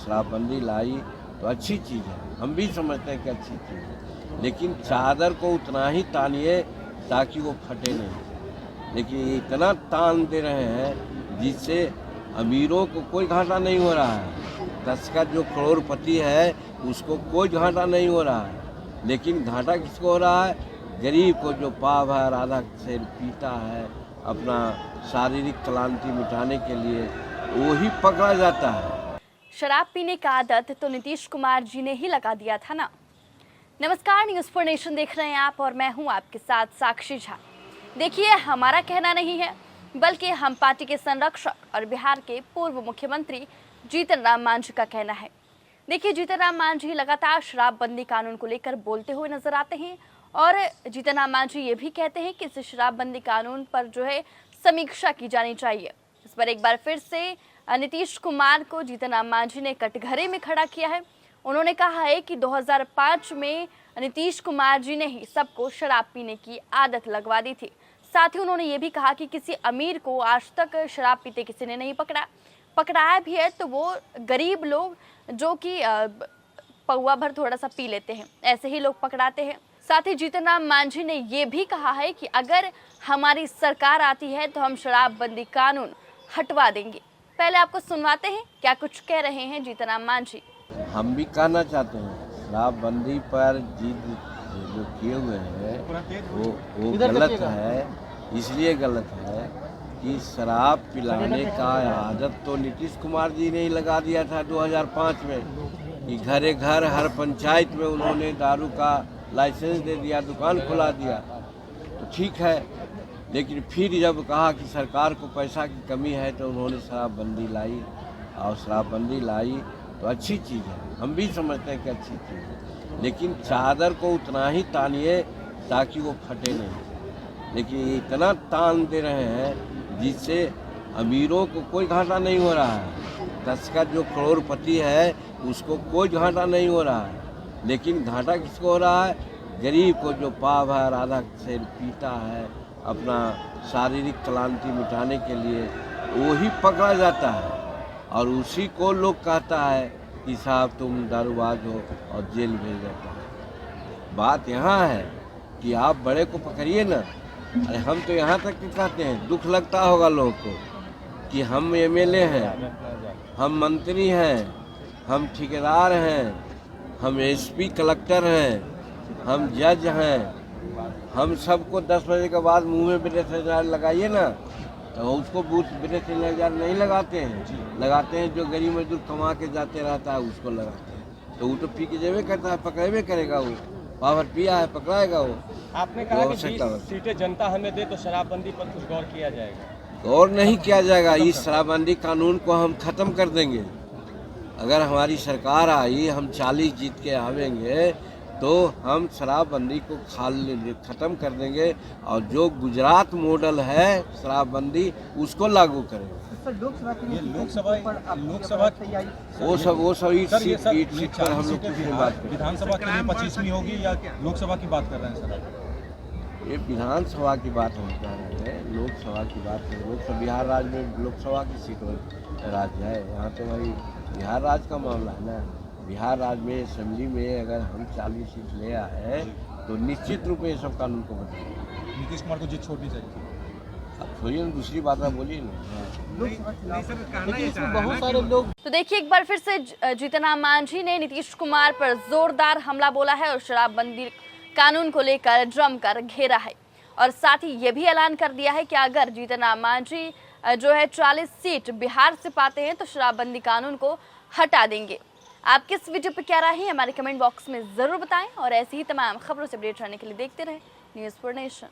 शराबबंदी लाई तो अच्छी चीज़ है, हम भी समझते हैं कि अच्छी चीज़ है, लेकिन चादर को उतना ही तानिए ताकि वो फटे नहीं। लेकिन इतना तान दे रहे हैं जिससे अमीरों को कोई घाटा नहीं हो रहा है, तस्कर जो करोड़पति है उसको कोई घाटा नहीं हो रहा है, लेकिन घाटा किसको हो रहा है? गरीब को, जो पाव भर आधा सेर पीता है अपना शारीरिक क्लांति मिटाने के लिए, वो ही पकड़ा जाता है। शराब पीने का आदत तो नीतीश कुमार जी ने ही लगा दिया था ना। नमस्कार, न्यूज़ फॉर नेशन देख रहे हैं आप और मैं हूं आपके साथ साक्षी झा। देखिए, हमारा कहना नहीं है बल्कि हम पार्टी के संरक्षक और बिहार के पूर्व मुख्यमंत्री जीतन राम मांझी का कहना है। देखिए, जीतन राम मांझी लगातार शराबबंदी कानून को लेकर बोलते हुए नजर आते हैं और जीतन राम मांझी ये भी कहते हैं कि इस शराबबंदी कानून पर जो है समीक्षा की जानी चाहिए। इस पर एक बार फिर से नीतीश कुमार को जीतन राम मांझी ने कटघरे में खड़ा किया है। उन्होंने कहा है कि 2005 में नीतीश कुमार जी ने ही सबको शराब पीने की आदत लगवा दी थी। साथ ही उन्होंने ये भी कहा कि किसी अमीर को आज तक शराब पीते किसी ने नहीं पकड़ाया भी है तो वो गरीब लोग जो कि पौवा भर थोड़ा सा पी लेते हैं, ऐसे ही लोग पकड़ाते हैं। साथ ही जीतन राम मांझी ने ये भी कहा है कि अगर हमारी सरकार आती है तो हम शराबबंदी कानून हटवा देंगे। पहले आपको सुनवाते हैं क्या कुछ कह रहे हैं जीतन राम मांझी। हम भी कहना चाहते हैं शराबबंदी पर जिद जो किए हुए हैं वो गलत है। इसलिए गलत है कि शराब पिलाने का आदत तो नीतीश कुमार जी ने ही लगा दिया था 2005 में, कि घरे घर हर पंचायत में उन्होंने दारू का लाइसेंस दे दिया, दुकान खुला दिया, तो ठीक है। लेकिन फिर जब कहा कि सरकार को पैसा की कमी है तो उन्होंने शराबबंदी लाई, और शराबबंदी लाई तो अच्छी चीज़ है, हम भी समझते हैं कि अच्छी चीज़ है, लेकिन चादर को उतना ही तानिए ताकि वो फटे नहीं। लेकिन इतना तान दे रहे हैं जिससे अमीरों को कोई घाटा नहीं हो रहा है, तस्कर जो करोड़पति है उसको कोई घाटा नहीं हो रहा है, लेकिन घाटा किसको हो रहा है? गरीब को, जो पाव भर आधा सेर पीता है अपना शारीरिक क्लांति मिटाने के लिए, वो ही पकड़ा जाता है और उसी को लोग कहता है कि साहब तुम दारूबाज हो और जेल भेज देता है। बात यहाँ है कि आप बड़े को पकड़िए ना। अरे हम तो यहाँ तक कि कहते हैं, दुख लगता होगा लोगों को कि हम एमएलए हैं, हम मंत्री हैं, हम ठेकेदार हैं, हम एसपी कलेक्टर हैं, हम जज हैं, हम सबको 10 बजे के बाद मुंह में ब्रेथ लगाइए ना, तो उसको ब्रेथ नहीं लगाते हैं। लगाते हैं जो गरीब मजदूर कमा के जाते रहता है उसको लगाते हैं, तो वो तो पी के जेबे करता है, पकड़ेबे करेगा, वो पावर पिया है पकड़ाएगा वो। आपने कहा कि 20 सीटें जनता हमें दे तो शराबबंदी पर कुछ गौर किया जाएगा। गौर नहीं किया जाएगा, इस शराबबंदी कानून को हम ख़त्म कर देंगे। अगर हमारी सरकार आई, हम 40 जीत के आवेंगे तो हम शराबबंदी को ख़त्म कर देंगे और जो गुजरात मॉडल है शराबबंदी उसको लागू करेंगे। लोकसभा वो सब सीट पर हम लोग कुछ नहीं बात करें। विधानसभा के लिए 25वीं होगी या लोकसभा की बात कर रहे हैं सर? ये विधानसभा की बात हम कह रहे हैं, लोकसभा की बात करें। लोकसभा बिहार राज्य में लोकसभा की सीट राज्य है, यहाँ तो भाई बिहार राज्य का मामला है ना। बिहार राज्य में असेंबली में अगर हम 40 सीट ले आए तो निश्चित रूप में ये सब कानून को बदलेंगे। नीतीश कुमार को जीत छोड़नी चाहिए। अब छोड़िए ना, दूसरी बात आप बोलिए ना। बहुत सारे लोग तो देखिए, एक बार फिर से जीतन राम मांझी ने नीतीश कुमार पर जोरदार हमला बोला है और शराबबंदी कानून को लेकर जमकर घेरा है और साथ ही ये भी ऐलान कर दिया है कि अगर जीतन राम मांझी जो है 40 सीट बिहार से पाते हैं तो शराबबंदी कानून को हटा देंगे। आप किस वीडियो पर क्या राय है हमारे कमेंट बॉक्स में जरूर बताएं और ऐसी ही तमाम खबरों से अपडेट रहने के लिए देखते रहें न्यूज़ फॉर नेशन।